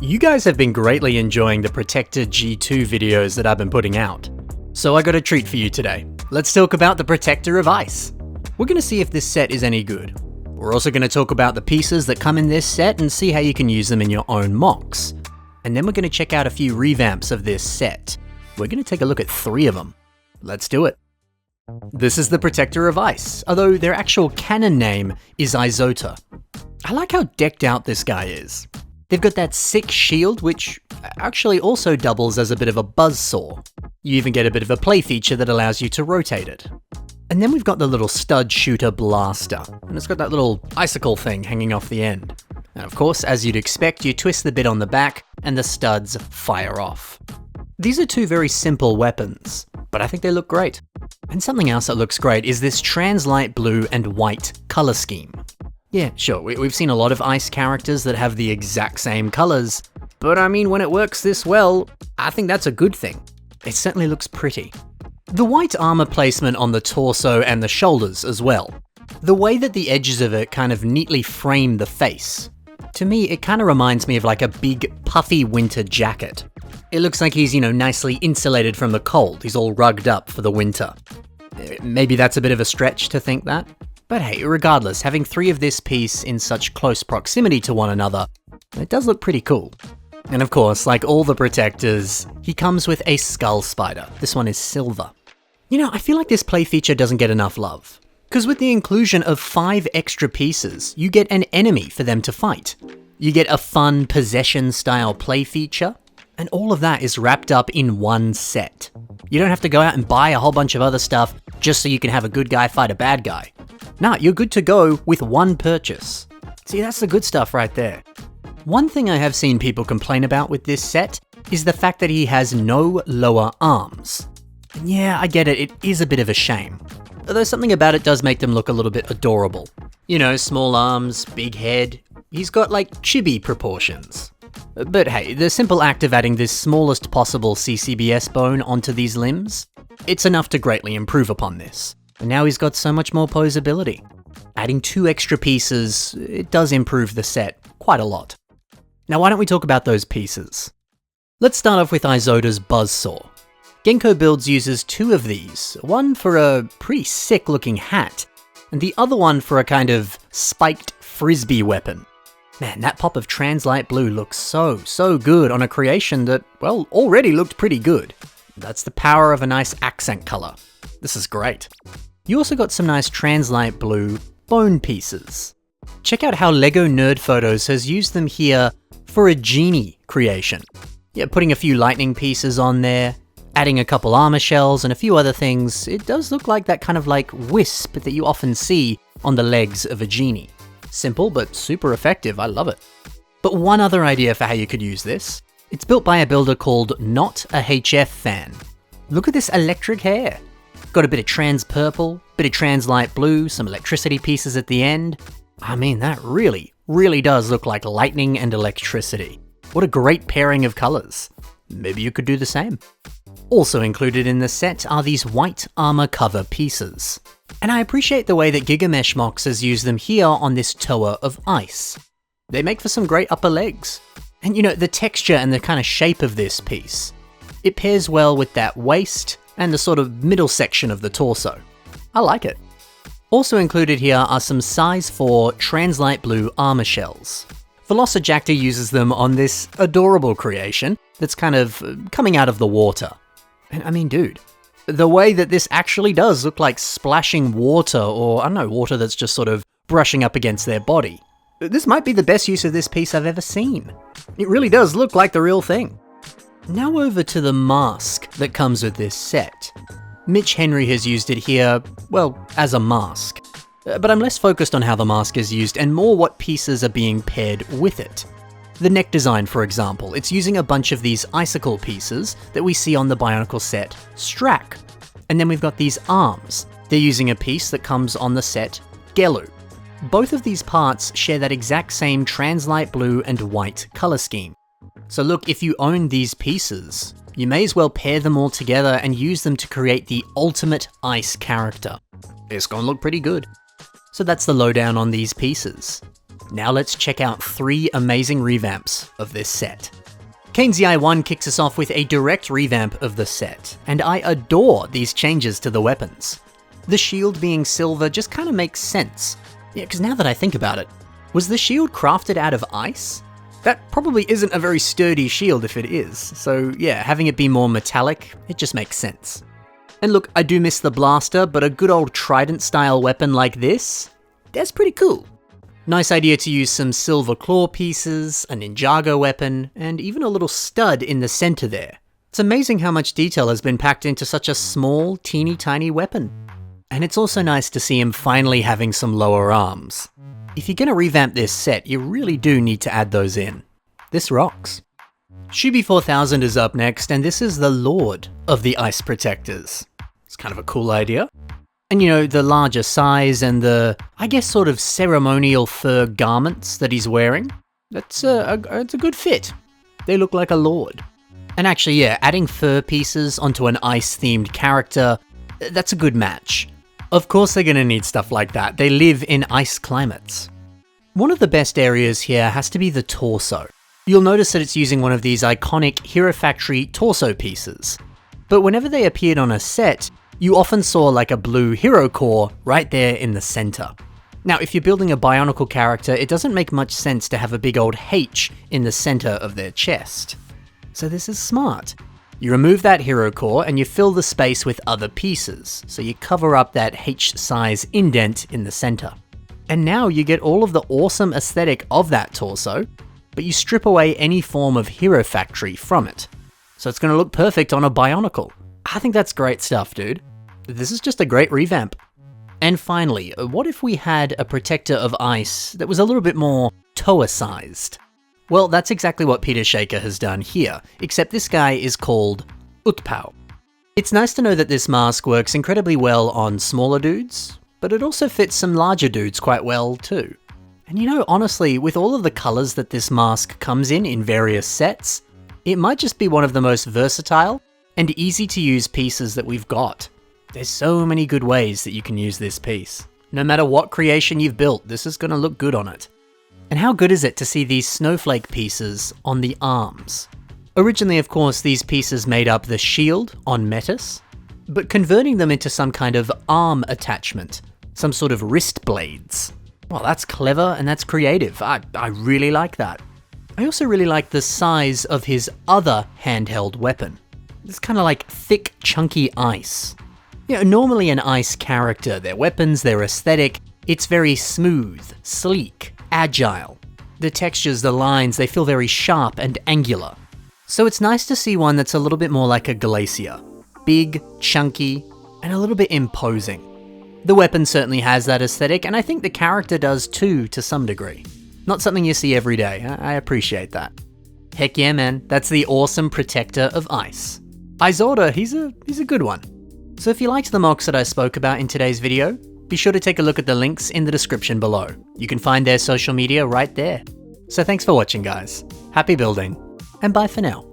You guys have been greatly enjoying the Protector G2 videos that I've been putting out. So I got a treat for you today. Let's talk about the Protector of Ice. We're going to see if this set is any good. We're also going to talk about the pieces that come in this set and see how you can use them in your own MOCs. And then we're going to check out a few revamps of this set. We're going to take a look at 3 of them. Let's do it. This is the Protector of Ice, although their actual canon name is Isota. I like how decked out this guy is. They've got that sick shield, which actually also doubles as a bit of a buzzsaw. You even get a bit of a play feature that allows you to rotate it. And then we've got the little stud shooter blaster, and it's got that little icicle thing hanging off the end. And of course, as you'd expect, you twist the bit on the back and the studs fire off. These are 2 very simple weapons, but I think they look great. And something else that looks great is this trans-light blue and white color scheme. Yeah, sure, we've seen a lot of ice characters that have the exact same colors, but I mean, when it works this well, I think that's a good thing. It certainly looks pretty. The white armor placement on the torso and the shoulders as well. The way that the edges of it kind of neatly frame the face. To me, it kind of reminds me of like a big, puffy winter jacket. It looks like he's, nicely insulated from the cold. He's all rugged up for the winter. Maybe that's a bit of a stretch to think that. But hey, regardless, having 3 of this piece in such close proximity to one another, it does look pretty cool. And of course, like all the Protectors, he comes with a skull spider. This one is silver. I feel like this play feature doesn't get enough love. Because with the inclusion of 5 extra pieces, you get an enemy for them to fight. You get a fun possession-style play feature, and all of that is wrapped up in one set. You don't have to go out and buy a whole bunch of other stuff just so you can have a good guy fight a bad guy. Nah, you're good to go with one purchase. See, that's the good stuff right there. One thing I have seen people complain about with this set is the fact that he has no lower arms. And yeah, I get it, it is a bit of a shame. Although something about it does make them look a little bit adorable. Small arms, big head. He's got like chibi proportions. But hey, the simple act of adding this smallest possible CCBS bone onto these limbs, it's enough to greatly improve upon this. And now he's got so much more posability. Adding 2 extra pieces, it does improve the set quite a lot. Now why don't we talk about those pieces? Let's start off with Isota's buzzsaw. Genko Builds uses 2 of these, one for a pretty sick looking hat, and the other one for a kind of spiked frisbee weapon. Man, that pop of trans-light blue looks so good on a creation that, well, already looked pretty good. That's the power of a nice accent color. This is great. You also got some nice trans-light blue bone pieces. Check out how LEGO Nerd Photos has used them here for a genie creation. Yeah, putting a few lightning pieces on there, adding a couple armor shells and a few other things. It does look like that kind of like wisp that you often see on the legs of a genie. Simple, but super effective, I love it. But one other idea for how you could use this. It's built by a builder called Not a HF Fan. Look at this electric hair. Got a bit of trans purple, bit of trans light blue, some electricity pieces at the end. I mean, that really does look like lightning and electricity. What a great pairing of colors. Maybe you could do the same. Also included in the set are these white armor cover pieces. And I appreciate the way that Gigamesh MOCs has used them here on this Tower of Ice. They make for some great upper legs. And the texture and the kind of shape of this piece. It pairs well with that waist and the sort of middle section of the torso. I like it. Also included here are some size 4 trans-light blue armor shells. Velociraptor uses them on this adorable creation that's kind of coming out of the water. And I mean, dude, the way that this actually does look like splashing water, or I don't know, water that's just sort of brushing up against their body. This might be the best use of this piece I've ever seen. It really does look like the real thing. Now over to the mask that comes with this set. Mitch Henry has used it here, well, as a mask. But I'm less focused on how the mask is used and more what pieces are being paired with it. The neck design, for example, it's using a bunch of these icicle pieces that we see on the Bionicle set Strack. And then we've got these arms. They're using a piece that comes on the set Gelu. Both of these parts share that exact same trans-light blue and white color scheme. So look, if you own these pieces, you may as well pair them all together and use them to create the ultimate ice character. It's gonna look pretty good. So that's the lowdown on these pieces. Now let's check out 3 amazing revamps of this set. Kane's Eye 1 kicks us off with a direct revamp of the set, and I adore these changes to the weapons. The shield being silver just kind of makes sense. Yeah, because now that I think about it, was the shield crafted out of ice? That probably isn't a very sturdy shield if it is, so yeah, having it be more metallic, it just makes sense. And look, I do miss the blaster, but a good old trident style weapon like this, that's pretty cool. Nice idea to use some silver claw pieces, a Ninjago weapon, and even a little stud in the center there. It's amazing how much detail has been packed into such a small, teeny tiny weapon. And it's also nice to see him finally having some lower arms. If you're gonna revamp this set, you really do need to add those in. This rocks. Shubi 4000 is up next, and this is the Lord of the Ice Protectors. It's kind of a cool idea. And you know, the larger size and the, I guess, sort of ceremonial fur garments that he's wearing, it's a good fit. They look like a lord. And actually, yeah, adding fur pieces onto an ice-themed character, that's a good match. Of course they're gonna need stuff like that. They live in ice climates. One of the best areas here has to be the torso. You'll notice that it's using one of these iconic Hero Factory torso pieces. But whenever they appeared on a set, you often saw like a blue hero core right there in the center. Now, if you're building a Bionicle character, it doesn't make much sense to have a big old H in the center of their chest. So this is smart. You remove that hero core and you fill the space with other pieces, so you cover up that H-size indent in the center. And now you get all of the awesome aesthetic of that torso, but you strip away any form of Hero Factory from it. So it's gonna look perfect on a Bionicle. I think that's great stuff, dude. This is just a great revamp. And finally, what if we had a protector of ice that was a little bit more Toa-sized? Well, that's exactly what Peter Shaker has done here, except this guy is called Utpau. It's nice to know that this mask works incredibly well on smaller dudes, but it also fits some larger dudes quite well too. And you know, honestly, with all of the colors that this mask comes in various sets, it might just be one of the most versatile and easy to use pieces that we've got. There's so many good ways that you can use this piece. No matter what creation you've built, this is gonna look good on it. And how good is it to see these snowflake pieces on the arms? Originally, of course, these pieces made up the shield on Metis, but converting them into some kind of arm attachment, some sort of wrist blades. Well, that's clever and that's creative. I really like that. I also really like the size of his other handheld weapon. It's kind of like thick, chunky ice. You know, normally an ice character, their weapons, their aesthetic, it's very smooth, sleek, agile. The textures, the lines, they feel very sharp and angular. So it's nice to see one that's a little bit more like a glacier. Big, chunky, and a little bit imposing. The weapon certainly has that aesthetic, and I think the character does too, to some degree. Not something you see every day, I appreciate that. Heck yeah, man, that's the awesome Protector of Ice. Izorda, he's a good one. So if you liked the MOCs that I spoke about in today's video, be sure to take a look at the links in the description below. You can find their social media right there. So thanks for watching, guys. Happy building, and bye for now.